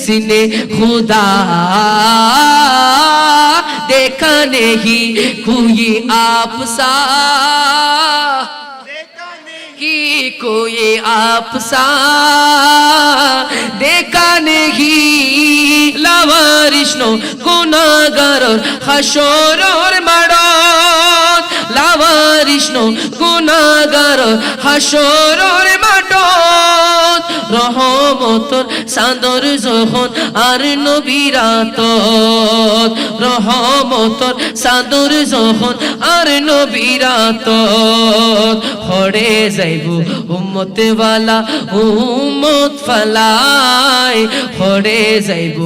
किसने खुदा देखा नहीं कोई आप सा कि कोई आप सा देखा नहीं लावारिशनो गुनाहगार হাসরের মাঠত লাওয়ারিশনো গুনাহগার হাসরের মাঠত রহমতর চাঁদর যখন আর নবীর আতত রহমতর চাঁদর যখন আর নবীর আতত হরে যাইব উম্মত ওয়ালা উম্মত ফালাই হরে যাইব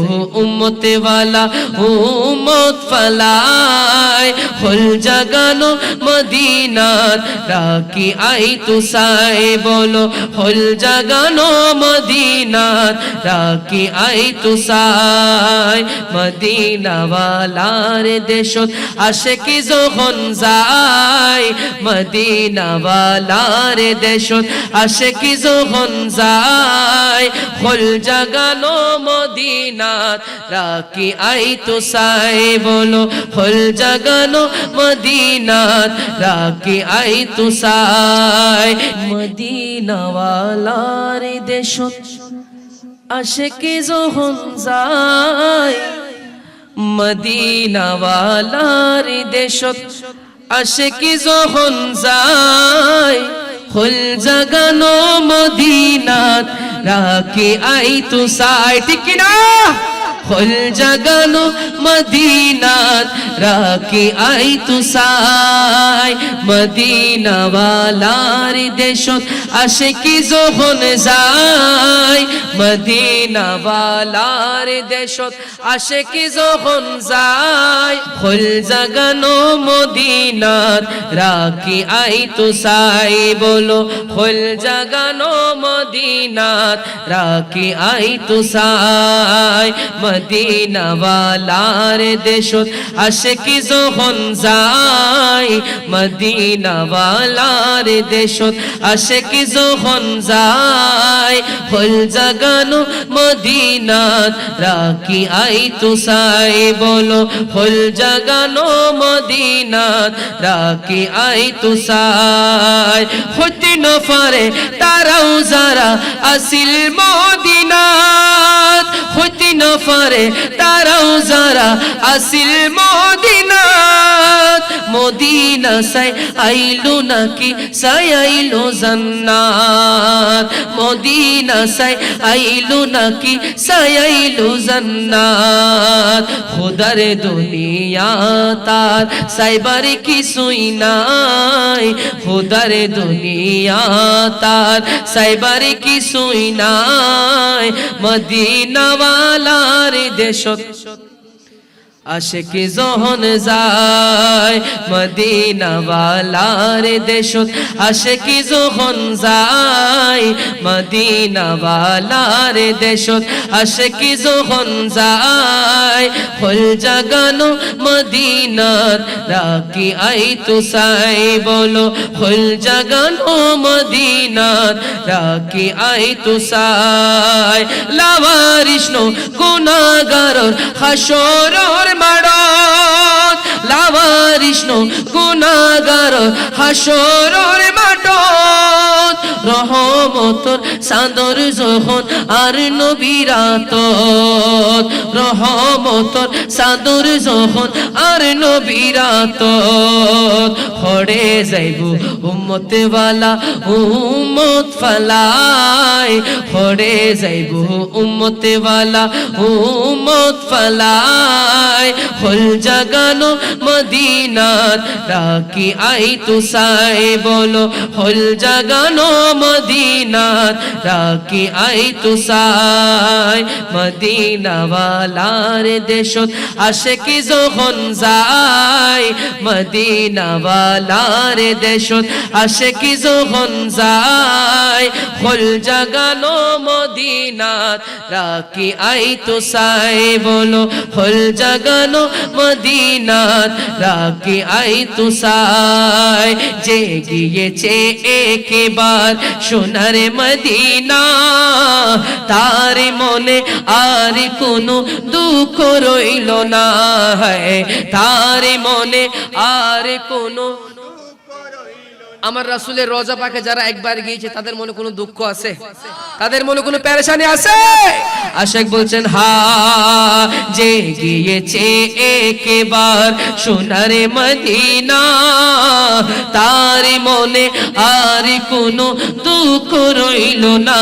উম্মত ওয়ালা উম্মত ফালাই হল জাগানো মদিনার রাকি আই তুসাই বলো হল জাগানো মদিনার রাকি আই তুসাই মদিনা ওয়ালার দেশত আশিকি যখন যায় মদিনা ওয়ালার দেশত আশিকি যখন যায় হল জাগানো মদিনার রাকি আই তুসাই বলো হল জাগানো মদিনার রাকি আই তুসাই মদিনা ওয়ালার দেশত আশিকি যখন যায় মদিনা ওয়ালার দেশত আশিকি যখন যায় হল জাগানো মদিনাত রাকি আই তুসাই ঠিক না হল জাগানো মদিনাত রাকি আই তুসাই মদিনা ওয়ালার দেশত আশিকি যখন যায় মদিনা ওয়ালার দেশত আশিকি যখন যায় হল জাগানো মদিনাত রাকি আই তুসাই বলো হল জাগানো মদিনাত রাকি আই তুসাই মদিনা ওয়ালার দেশত আশিকি যখন যায় মদিনা ওয়ালার দেশত আশিকি যখন যায় হল জাগানো মদিনাত রাকি আই তুসাই বলো হল জাগানো মদিনাত রাকি আই তুসাই হতে ন পারে তারাও যারা আসিল মদিনাত হতে ন পারে তারাও যারা আসিল মদিনাত মদিনা সাই আইলো নাকি সাই আইলো জান্নাত মদিনা সাই আইলো নাকি সাই আইলো জান্নাত খোদার দুনিয়া তার সাইবার কিছুই নাই খোদার দুনিয়া তার সাইবার কিছুই নাই মদিনা ওয়ালার দেশত আশিকি যখন যায় মদিনা ওয়ালার দেশত আশিকি যখন যায় মদিনা ওয়ালার দেশত আশিকি যখন যায় হল জাগানো মদিনার রাকি আই তুসাই বলো হল জাগানো মদিনার রাকি আই তুসাই লাওয়ারিশনো গুনাহগার হাসরের মাঠত লাওয়ারিশনো গুনাহগার হাসরের মাঠত রহমতর চাঁদর যখন আর নবীর আতত রহমতর চাঁদর যখন আর নবীর আতত হরে যাইব উম্মত ওয়ালা উম্মত ফালাই হরে যাইব উম্মত ওয়ালা উম্মত ফালাই হল জাগানো মদিনাত রাকি আই তুসাই বলো হল জাগানো মদিনাত রাকি আই তুসাই মদিনা ওয়ালার দেশত আশিকি যখন যায় মদিনা ওয়ালার দেশত আশিকি যখন যায় হল জাগানো মদিনাত রাকি আই তুসাই আয় বলো হল জাগানো মদিনাত রাখি আই তুসায় যে গিয়েছে একবার সোনার মদিনা তার মনে আর কোনো দুঃখ রইল না তার মনে আর কোনো আমার রাসূলের রওজা পাকে যারা একবার গিয়েছে তাদের মনে কোনো দুঃখ আছে তাদের মনে কোনো পেরেশানি আছে আশিক বলছেন হা যে গিয়েছে একবার সোনার মদিনা তার মনে আর কোনো দুঃখ রইল না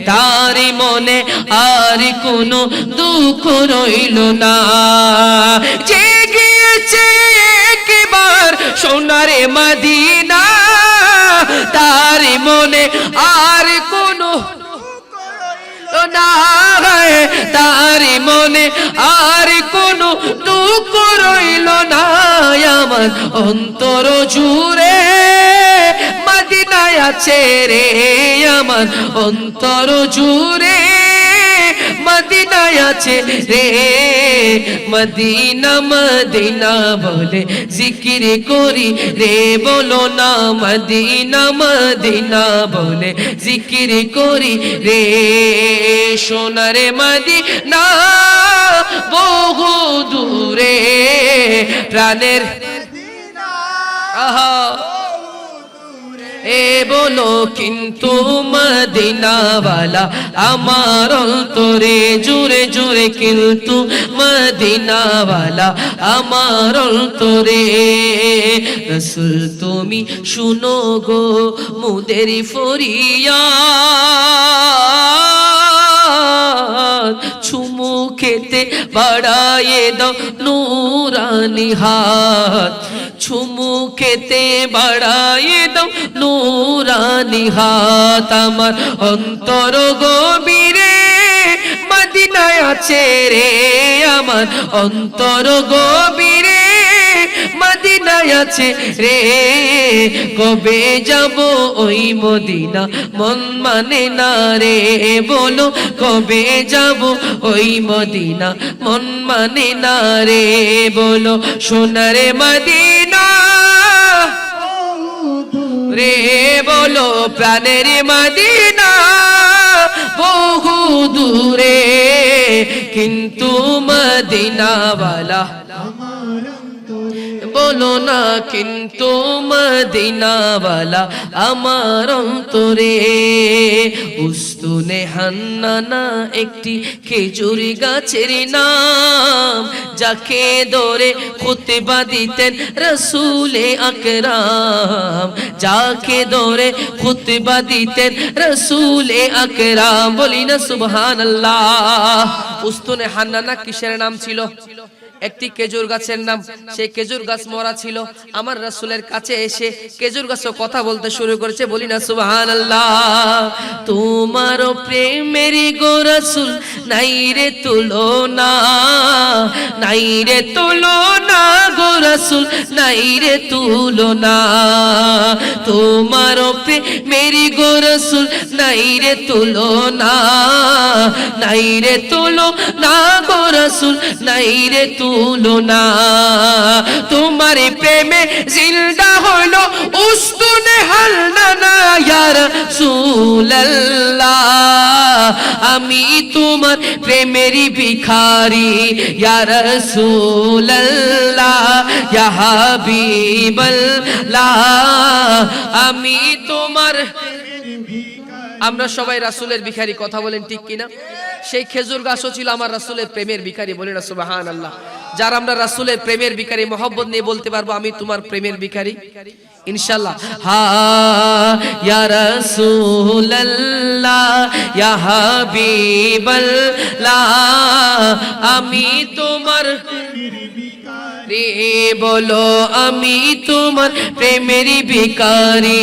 তার মনে আর কোনো দুঃখ রইল না যে গিয়েছে একবার সোনার মদিনা তার মনে আর কোনো না তার মনে আর কোনো দুঃখ রইল না আমার অন্তর জুড়ে মদিনায় আছে রে আমার অন্তর জুড়ে মদিনায় আছে রে মদিনা মদিনা বলে জিকির করি রে বলো না মদিনা মদিনা বলে জিকির করি রে সোনার মদিনা বহু দূরে প্রাণের আহা এ বলো কিন্তু মদিনাওয়ালা আমার অন্তরে জুড়ে জুড়ে কিন্তু মদিনাওয়ালা আমার অন্তরে রাসূল তুমি শুনো গো মুদের ফরিয়াদ চুমু খেতে বাড়ায়ে দাও নূরানি হাত চুমু খেতে বাড়ায়ে দাও নূরানি হাত আমার অন্তর গভীরে মদিনায় আছে রে আমার অন্তর গভীরে মদিনায় আছে রে কবে যাব ওই মদিনা মন মানে না রে বলো কবে যাব ওই মদিনা মন মানে না রে বলো সোনার মদিনা রে বলো প্রাণের মদিনা বহু দূরে কিন্তু মদিনাওয়ালা বলো না কিন্তু মদিনাওয়ালা আমার অন্তরে উস্তুনে হান্নানা একটি খেজুর গাছের নাম যাকে ধরে খুতবা দিতেন রাসূলে আকরাম যাকে ধরে খুতবা দিতেন রাসূলে আকরাম বলি না সুবহানাল্লাহ উস্তুনে হান্নানা কিসের নাম ছিল একটি খেজুর গাছের নাম সেই খেজুর গাছ মরা ছিল আমার রাসূলের কাছে এসে খেজুর গাছও কথা বলতে শুরু করেছে বলি না সুবহানাল্লাহ তোমার প্রেমের গো রাসূল নাই রে তুলনা নাই রে তুলনা গো রাসূল নাই রে তুলনা তোমার প্রেমের গো রাসূল নাই রে তুলনা নাই রে তুলনা গো রাসূল নাই রে তুলনা তোমার প্রেমে জিন্দা হলো উস্তুনে হান্নানা ইয়া রাসূলুল্লাহ আমি তোমার প্রেমেরই ভিখারি ইয়া রাসূলুল্লাহ ইয়া হাবিবাল্লাহ আমি তোমার আমরা সবাই রাসূলের ভিখারি কথা বলেন ঠিক কিনা সেই খেজুর গাছও ছিল আমার রাসূলের প্রেমের ভিখারি বলি না সুবহানাল্লাহ যারা আমরা রাসূলের প্রেমের ভিখারি mohabbat নিয়ে বলতে পারবো আমি তোমার প্রেমের ভিখারি ইনশাআল্লাহ হা ইয়া রাসূলুল্লাহ ইয়া হাবিবাল্লাহ আমি তোমার রে বলো আমি তোমার প্রেমের ভিখারি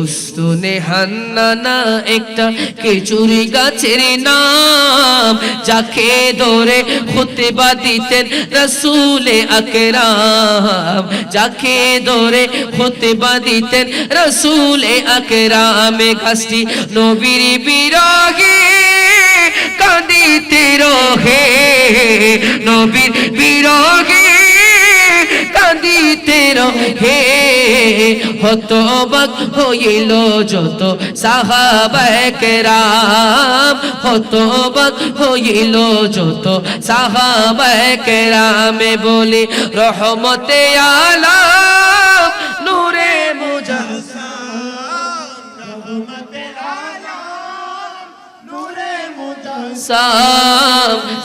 উস্তুনে হান্নানা একটা খেজুর গাছের নাম যাকে ধরে খুতবা দিতেন রাসূলে আকরাম যাকে ধরে খুতবা দিতেন রাসূলে আকরাম গাছটি নবীর বিরহে কাঁদি কাঁদিতে রহে নবীর বিরহে কাঁদিতে রহে হতবাক হইল যত সাহাবায়ে কেরাম হতবাক হইল যত সাহাবায়ে কেরামে বলি রহমতে আলাম নূরে মুজাসসাম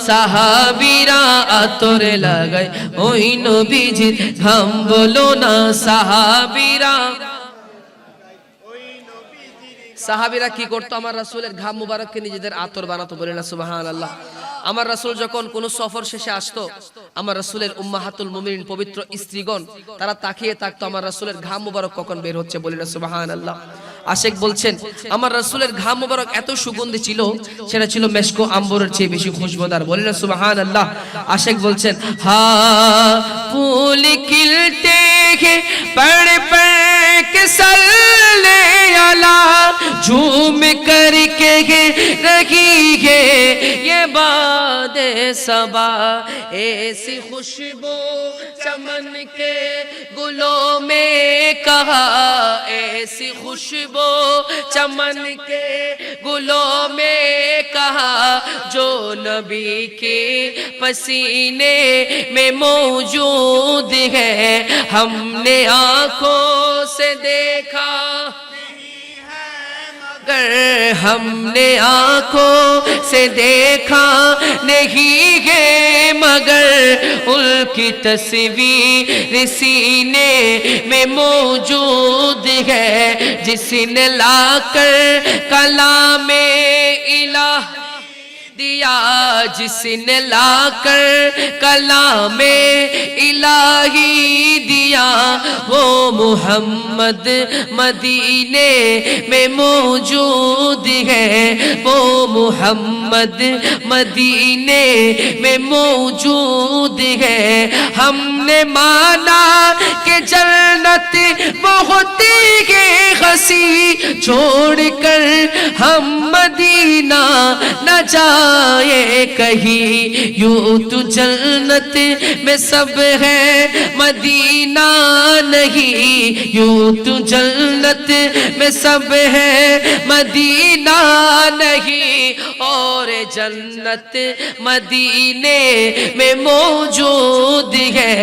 সাহাবীরা আতর লাগায় ওই নবীজির ঘাম বলো না সাহাবীরা কি করতো আমার রাসূলের ঘাম মুবারককে নিজেদের আতর বানাতো বলে না সুবহানাল্লাহ আমার রাসূল যখন কোন সফর শেষে আসতো আমার রাসূলের উম্মাহাতুল মুমিনিন পবিত্র স্ত্রীগণ তারা তাকিয়ে থাকতো আমার রাসূলের ঘাম মুবারক কখন বের হচ্ছে বলে না সুবহানাল্লাহ আশিক বলছেন আমার রাসূলের ঘাম মুবারক এত সুগন্ধি ছিল সেটা ছিল মেশকো আম্বরের চেয়ে বেশি খুশবুদার বলে না সুবহানাল্লাহ আশিক বলছেন হা ফুল খিলতে হে পড় পড় কে সাল্লে আলা झूम करके रही है ये बादे सबा ऐसी खुशबू चमन के गुलों में कहा ऐसी खुशबू चमन के गुलों में कहा जो नबी के पसीने में मौजूद है हमने आंखों से देखा हमने आंखों से देखा नहीं है मगर उनकी तस्वीर सीने में मौजूद है जिसने लाकर कलामे इलाह दिया जिसने लाकर कलामे इलाही दिया वो मोहम्मद मदीने में मौजूद है वो मोहम्मद मदीने में मौजूद है हमने माना कि जन्नत बहुत है हंसी छोड़कर हम मदीना न जाए कहीं यूं तो जन्नत में सब है मदीना नहीं यूं तो जन्नत में सब है मदीना नहीं और जन्नत मदीने में मौजूद है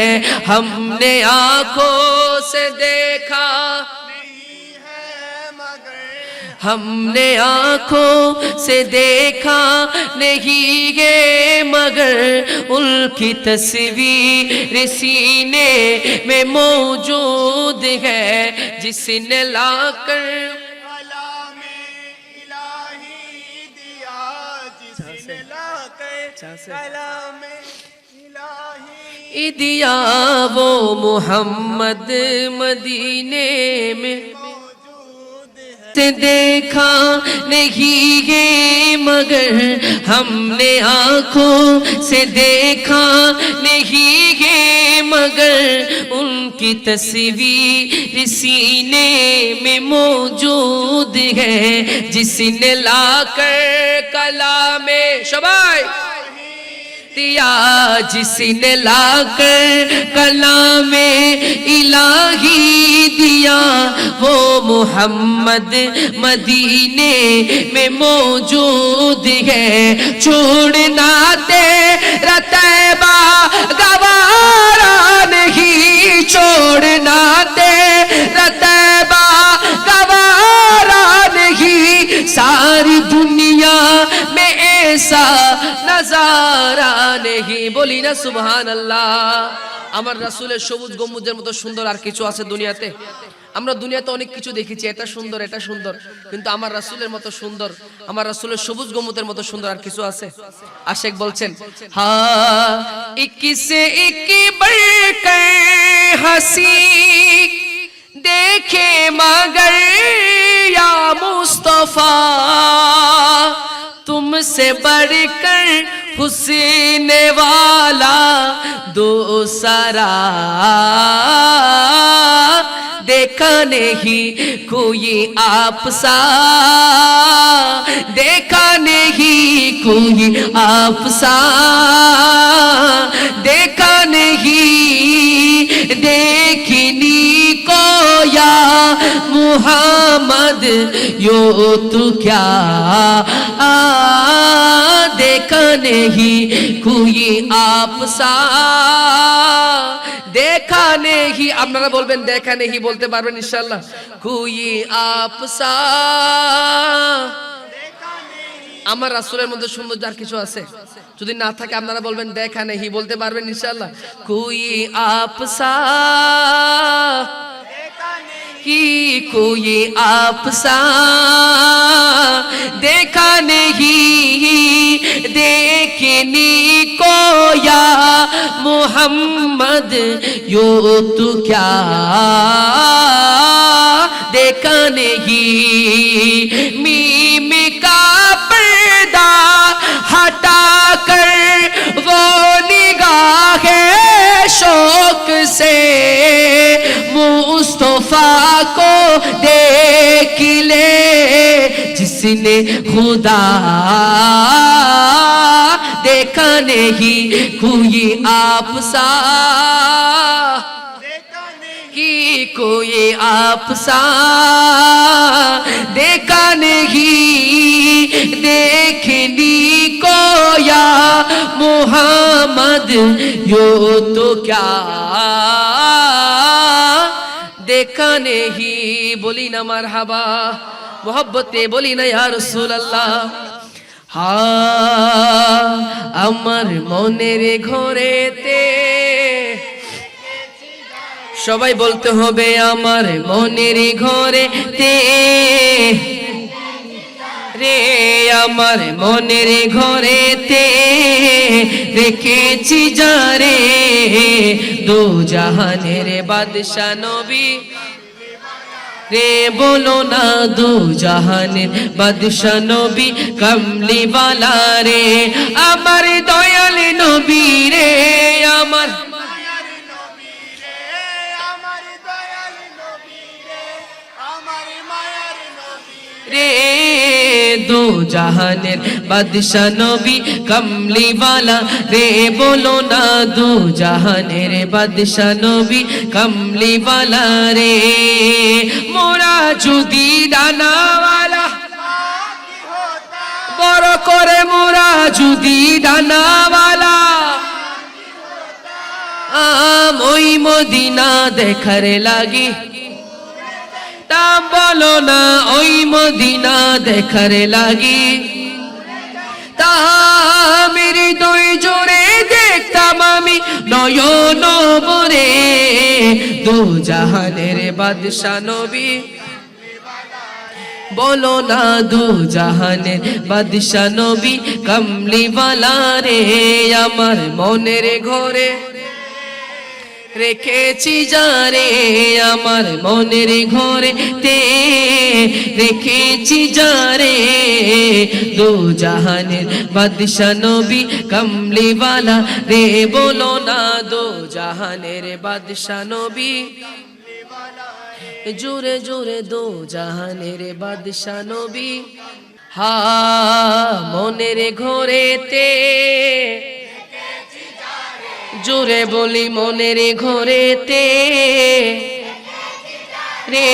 हमने आंखों से देखा हमने आंखों से देखा नहीं है मगर उनकी तस्वीर सीने में मौजूद है जिसने लाकर कलामे इलाही दिया जिसने लाकर कलामे इलाही दिया वो मोहम्मद मदीने में देखा नहीं है मगर हमने आंखों से देखा नहीं है मगर उनकी तस्वीर सीने में मौजूद है जिसने लाकर कलामे शबाय दिया जिसने लाकर कलामे इलाही दिया वो मोहम्मद मदीने में मौजूद है छोड़ना तेरा तैबा गवारा नहीं छोड़ना तेरा तैबा गवारा नहीं सारी दुनिया में ऐसा नजारा नहीं बोली ना सुबहान अल्लाह আমার রাসূলের সবুজ গম্বুজের মতো সুন্দর আর কিছু আছে দুনিয়াতে আমরা দুনিয়াতে অনেক কিছু দেখেছি এটা সুন্দর কিন্তু আমার রাসূলের মতো সুন্দর আমার রাসূলের সবুজ গম্বুজের মতো সুন্দর আর কিছু আছে আশিক বলছেন হ্যাঁ ইকিসে ইকি বড়কর হাসি देखे मगर या मुस्तफा तुमसे बढ़कर हुस्न वाला दूसरा देखा नहीं कोई आपसा, देखा नहीं कोई आपसा, देखा नहीं देखनी को या मुहम्मद यो तो क्या देखा नहीं कोई आपसा, देखा नहीं। আপনারা বলবেন দেখা নেহি, বলতে পারবেন ইনশাআল্লাহ। কোই আপসা, আমার রাসূলের মধ্যে সৌন্দর্য আর কিছু আছে? যদি না থাকে আপনারা বলবেন দেখা নেহি, বলতে পারবেন ইনশাআল্লাহ। কোই আপসা কি কোই আপসা, দেখা নেহি देखनी को या मोहम्मद यो तो क्या देखा नहीं। मीम का पर्दा हटा कर वो निगाहे शौक से मुस्तफा को देख ले जिसने खुदा देखा नहीं कोई आपसा, कि कोई आपसा देखा नहीं देखनी को या मुहम्मद यो तो क्या देखा नहीं। बोली ना मरहबा, मोहब्बते बोली ना या रसूल अल्लाह। আমার মনের ঘরেতে, সবাই বলতে হবে আমার মনের ঘরেতে রে, আমার মনের ঘরেতে রেখেছি যারে দো জাহানের বাদশা নবী রে, বলো না দো জাহানের বাদশা নবী কমলি वाला রে, আমার দয়াল নবী রে, আমার মায়ার নবী রে, আমার দয়াল নবী রে, আমার মায়ার নবী রে, দো জাহানের বাদশা নবী কমলি वाला রে, বলো না দো জাহানের বাদশা নবী কমলি वाला রে। মোরা যদি ডানাওয়ালা বড় করে, মোরা যদি ডানাওয়ালা ওই মদিনা দেখার লাগি, তা বলো না ওই মদিনা দেখার লাগি, তাহার দুই জোরে দেখতাম আমি নয়ন ভরে দো জাহানের বাদশা নবী, বলো না দো জাহানের বাদশা নবী কমলি वाला রে, আমার মনের ঘরে রেখেছি যারে, আমার মনের ঘরে তে রেখেছি যারে দো জাহানের বাদশা নবী কমলি वाला রে, বলো না দো জাহানের বাদশা নবী, জোরে জোরে দো জাহানের বাদশা নবী। মনের ঘরেতে, জোরে বলি মনের ঘরেতে রে,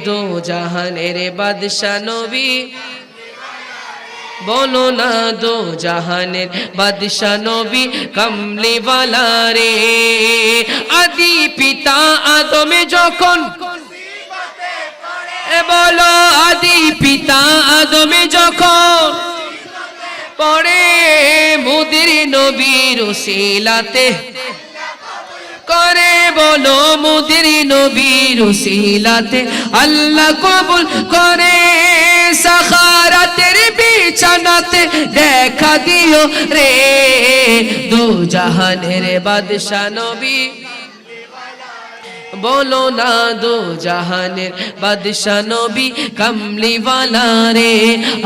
দো জাহানের বাদশা নবী, বলো না দো জাহানের বাদশা নবী কমলি वाला রে। আদি পিতা আদমে যখন, বলো আদি পিতা আদমে যখন পড়ে মুদির নবীর ওসিলাতে করে, বলো মুদির নবীর ওসিলাতে আল্লাহ কবুল করে, সাখারাতের বিছানাতে দেখা দিও রে দো জাহানের বাদশা নবী, বলো না দো জাহানের বাদশা নবী কামলিওয়ালা রে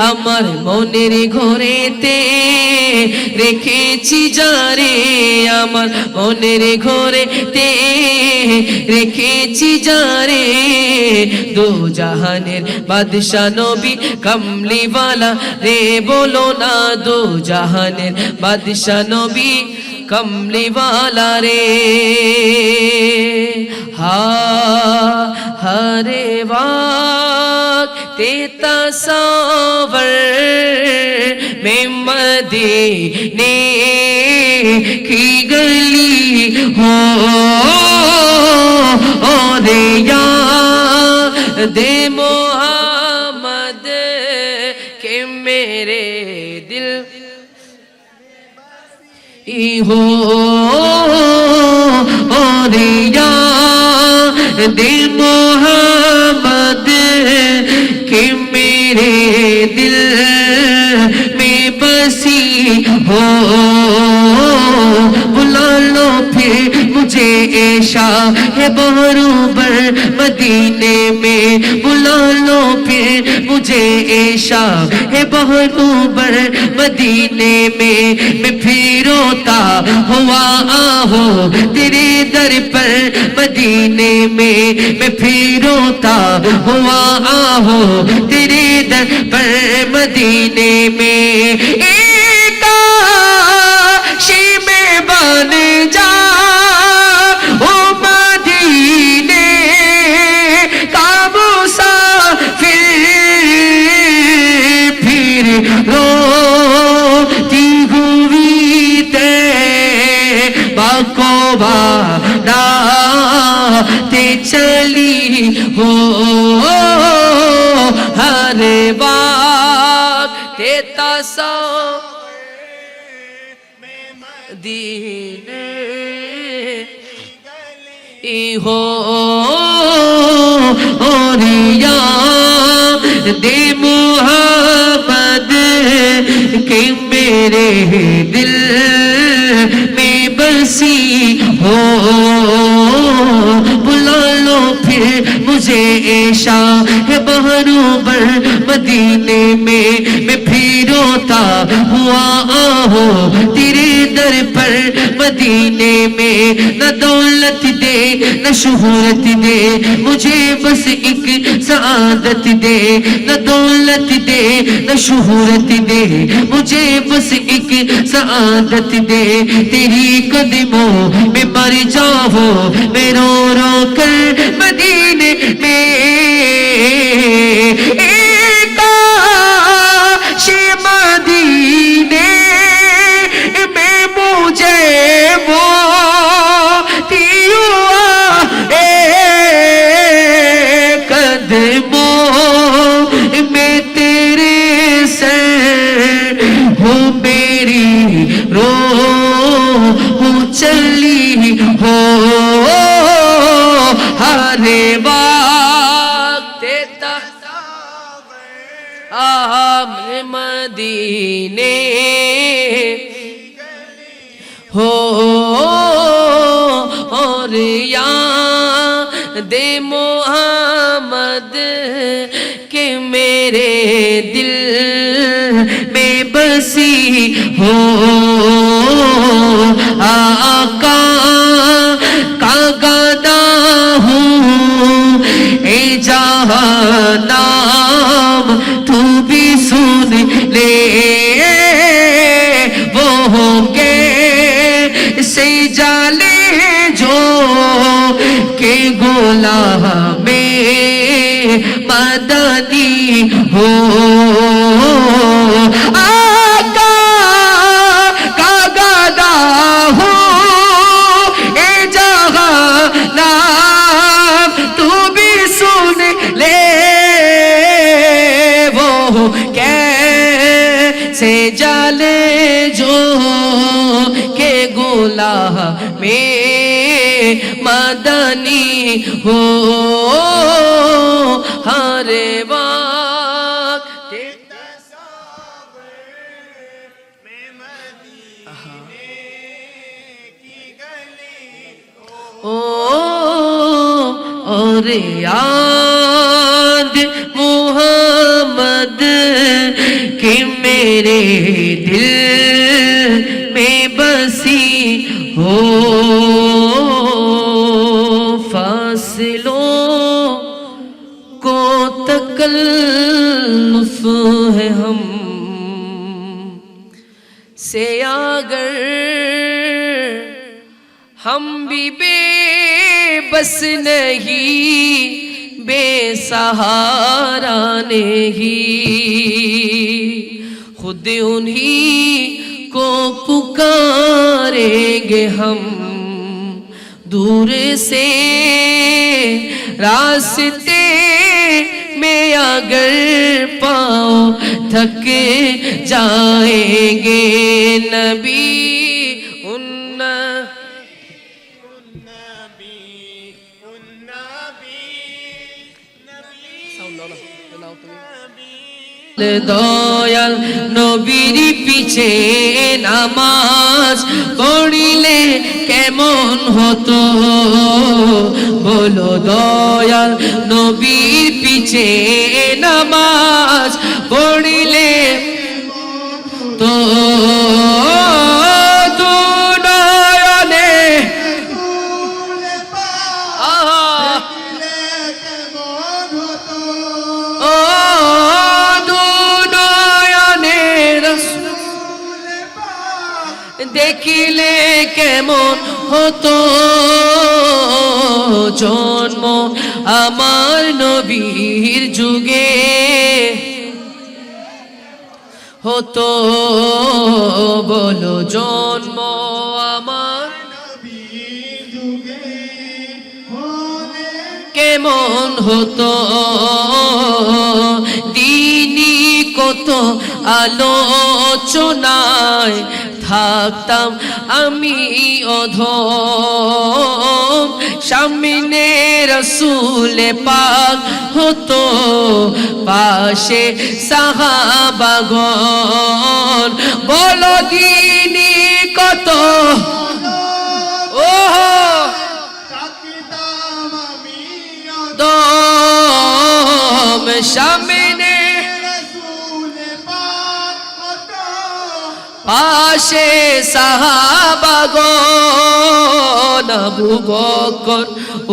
আমার মনের ঘরেতে রেখেছি যারে আমার মনের ঘরেতে রেখেছি যারে দো জাহানের বাদশা নবী কামলিওয়ালা রে বলো না দো জাহানের বাদশা নবী कमली रे हरे तेता सावर में मदीने की गली हो रे दे मोहम्मद के मेरे दिल हो रे दे मोहम्मद के मेरे दिल में बसी हो बुला लो फिर मुझे ऐशा है बरूबर मदीने में बुला लो फिर मुझे ऐशा है बरूबर मदीने में मैं फिर रोता हुआ आहो तेरे दर पर मदीने में मैं फिर रोता हुआ आहो तेरे दर पर मदीने में एकाशी में बन जा ओ मदीने का मुसाफिर फिर रोती हुई बाकोबा नाते चली हो हरे बाग तेता सौ दीने हो रिया दे मोहम्मद के मेरे दिल में बसी हो बुला लो फिर मुझे ऐशा है बहरूबर मदीने में मैं फिर रोता हुआ आहो तेरे दर पर मदीने में न दौलत दे न शोहरत दे मुझे बस एक सआदत दे न दौलत दे न शोहरत दे मुझे बस एक सआदत दे तेरी कदमों में मर जाओ मैं रो रो कर मदीने में एकाशी मदीने में मुझे वो तियुआ कदमों में तेरे से हो मेरी रो चली हो हरे वक्त आमने मदीने हो और दे मोहम्मद के मेरे दिल में बसी हो आका का गदा हूँ ए जहानाम तू भी सुन ले वो होंगे से जाले जो के गुलाम में मदनी हो से जाले जो के गुलाह में मदनी हो हरे वक्त ओ और याद मोहम्मद कि मेरे दिल में बसी हो फासिलों को तकल्लुफ है हम से अगर हम भी बेबस नहीं बेसहारा नहीं खुद उन्हीं को पुकारेंगे हम दूर से रास्ते में अगर पाँव थक जाएंगे नबी দয়াল নবীর পিছে নামাজ পড়িলে কেমন হতো বলো দয়াল নবীর পিছে নামাজ পড়িলে তো দেখিলে কেমন হতো জন্ম আমার নবীর যুগে হতো বলো জন্ম আমার নবীর যুগে কেমন হতো দিনী কত আলোচনায় থাকতাম আমি অধম সামনে রসূল পাক হতো পাশে সাহাবাগণ বলো দিনী কত দম সামনে পাশে সাহাবাগণ আবু বকর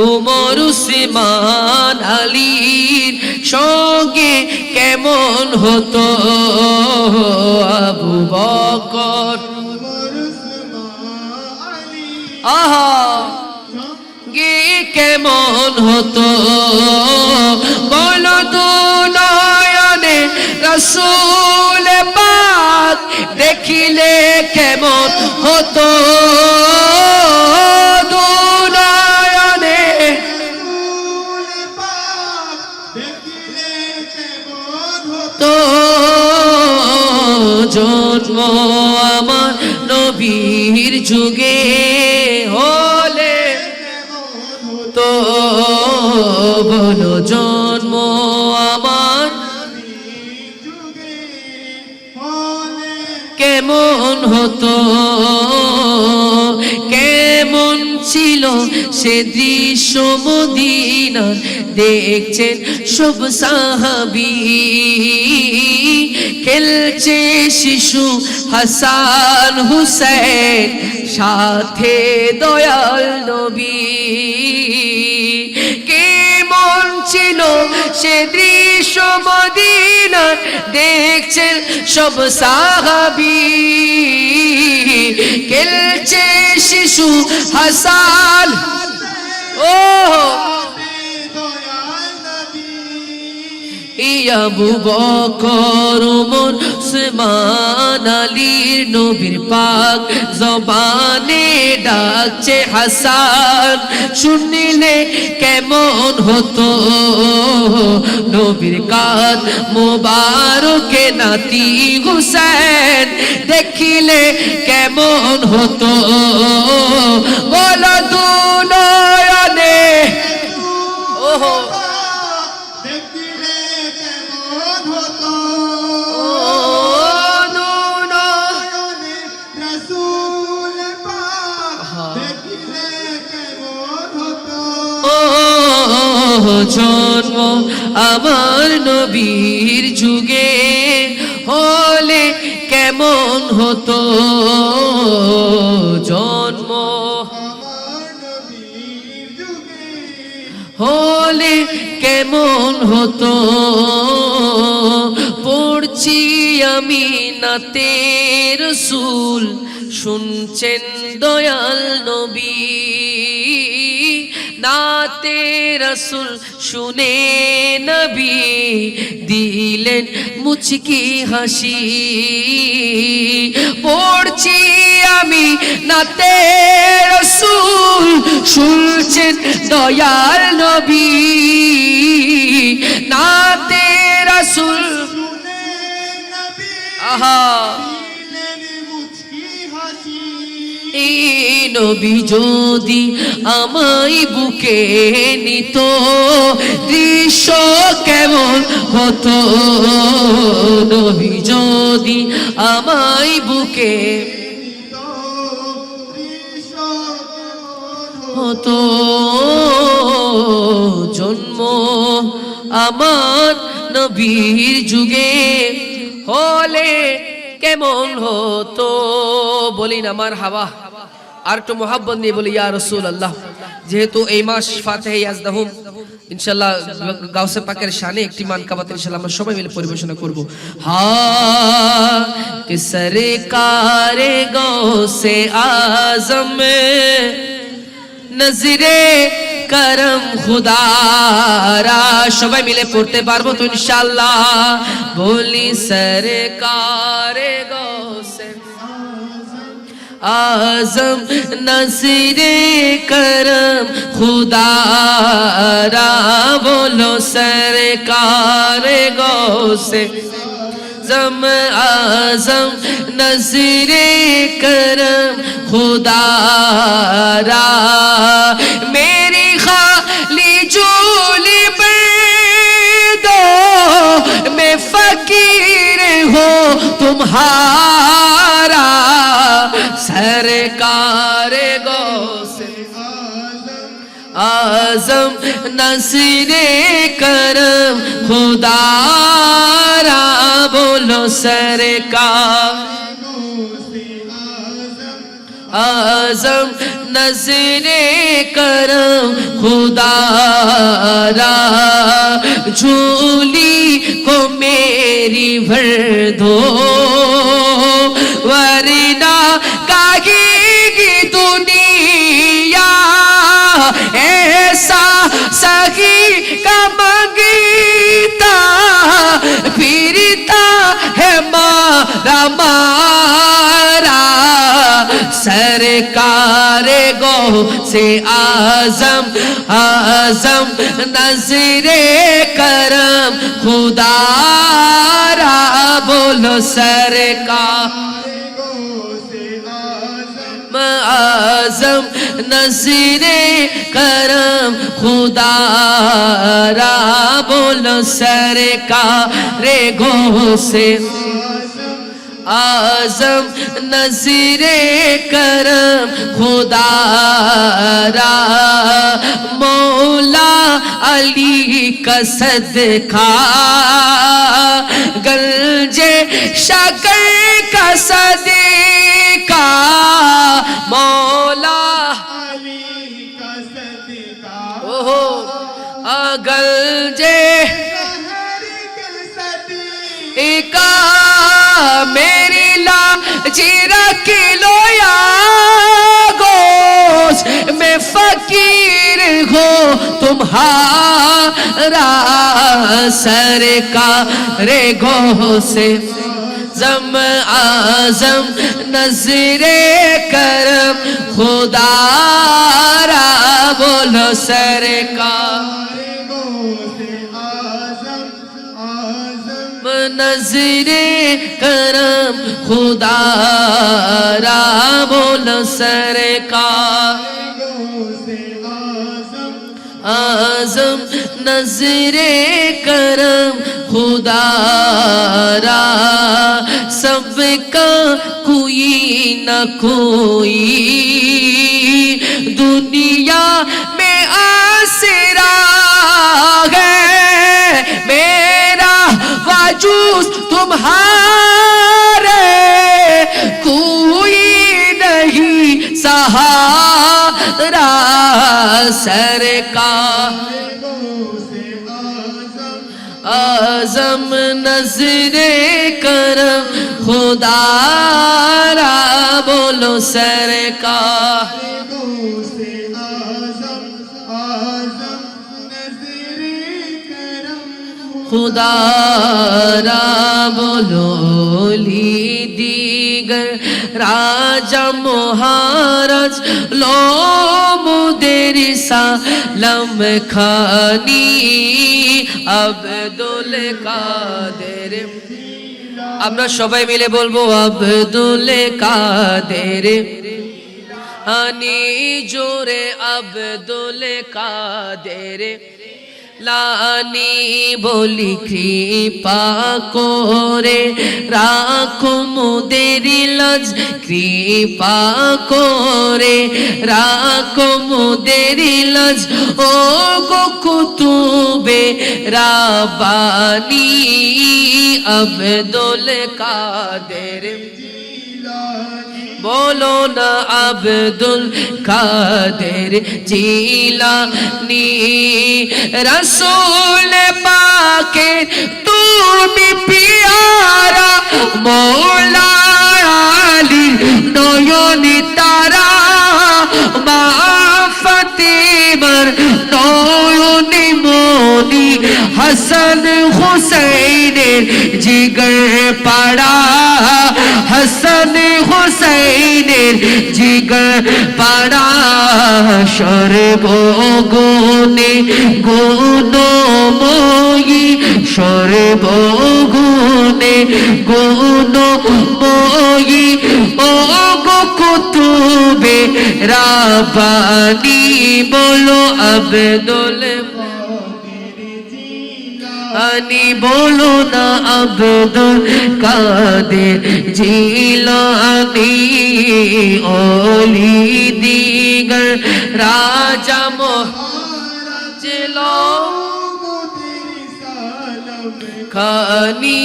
উমর উসমান আলীর সঙ্গে কেমন হতো আবু বকর আহা গে কেমন হতো বলো দুনয়নে রাসূল পাক দেখিলে কেমন হতো দুনয়নে তো জন্ম আমার নবীর যুগে হলে তো বলো জন্ম আমার কেমন হতো কেমন ছিল সে দৃশ্য মদিনা দেখছেন সব সাহাবী খেলছে শিশু হাসান হুসেন সাথে দয়াল নবী কেমন ছিল সে দৃশ্য মদিনা দেখছেন সব সাহাবী খেলছে শিশু হাসান ও আবু বকর উমর উসমান আলীর নবীর পাক জবানে ডাকছে হাসান শুনিলে কেমন হতো নবীর কাঁধ মোবারকে নাতি হুসেন দেখিলে কেমন হতো বলো দুনয়নে ওহো জন্ম আমার নবীর যুগে হলে কেমন হতো জন্ম হলে কেমন হতো পড়ছি আমি নাতে রাসূল শুনছেন দয়াল নবী নাতে রাসূল শুনে নবী দিলেন মুচকি হাসি পড়ছি আমি নাতে রাসূল শুনছেন দয়াল নবী নাতে রাসূল আহা এই নবী যদি আমায় বুকে নিত দৃশ্য কেমন হতো নবী যদি আমায় বুকে হতো জন্ম আমার নবীর যুগে হলে কেমন হতো বলিন আমার হাওয়া আর একটু মোহাব্বত নিয়ে বলি ইয়া রাসূলুল্লাহ যেহেতু এই মাস ফাতিহা ইয়াজদাহুম ইনশাআল্লাহ গাউসে পাকের শানে একটি মানকাবাত ইনশাআল্লাহ আমরা সবাই মিলে পরিবেশনা করব হা कि सरकार गौसे आजम नजरे करम खुदारा সবাই মিলে পড়তে পারবো তো ইনশাআল্লাহ বলি सरकार गौसे आजम नजरे करम खुदारा बोलो सरकार गौसे आजम आजम नजरे करम खुदारा मेरी खाली झोली दो मैं फकीर हो तुम्हारा सरकार गौसे आजम नजरे करम खुदारा बोलो सरकार आजम नजरे करम खुदारा झोली को मेरी भर दो वरना कागेगी दुनिया ऐसा सही का मंगता फिरता है मारा मारा सरकार गो से आजम आजम नजरे करम खुदारा बोलो सरकार आजम नजरे करम खुदारा बोलो सरकार गो से आजम नजरे करम खुदारा मौला अली का सदका गंजे शकर का सदका मौला अली का सदका ओहो गंजे सदका मेरी लाजीरा किलो या गोश मैं फकीर हो तुम्हारा सरकार गो से जम आजम नजरे करम खुदारा बोलो सरकार नजरे करम खुदारा बोलो सरकार आजम नजरे करम खुदारा सबका कोई न कोई दुनिया में आसरा है मेरा वजूद तुम्हारे कोई नहीं सहारा सरकार आजम नजरे करम खुदारा बोलो सरकार खुदारा बोलो ली दीगर राजा महाराज लो मुदेर सालम खानी আব্দুল কাদের আমরা সবাই মিলে বলবো আব্দুল কাদের আনি জোরে আব্দুল কাদের লানি বলি কৃপা করে রাখো মোদের লাজ কৃপা করে রাখো মোদের লাজ ও গো কুতুবে রাব্বানি আব্দুল কাদের बोलो ना अब्दुल कादिर जिलानी रसूल पाके तुमी प्यारा मौला अली नयनी तारा मा फातिमार नयनी मोनी हसन हुसैनेर जिगर पाड़ा हसन हुसैनेर जिगर पाड़ा সর্বগুণে গুণময়ী সর্বগুণে গুণময়ী ও গো কুতুবে রাব্বানি বলো আব্দুল আনি বলো না আব্দুল কাদের জিলানি ওলি দিগর রাজা মহারাজ লো খানি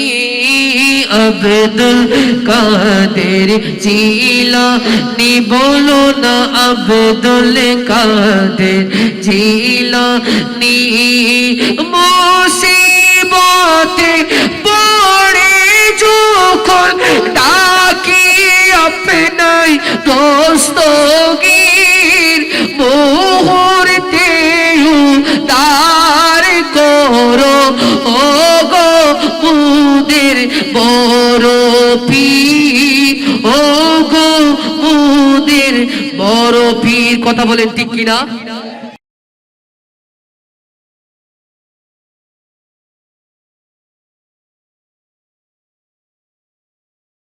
আব্দুল কাদের জিলানি বলো না আব্দুল কাদের জিলানি মুসিবতে পড়ে যখন ডাকি আপনাই দস্তগীর মুহূর্তে উদ্ধার করো ও গো মুদের বড় পীর ও গো মুদের বড় পীর কথা বলেন ঠিক কিনা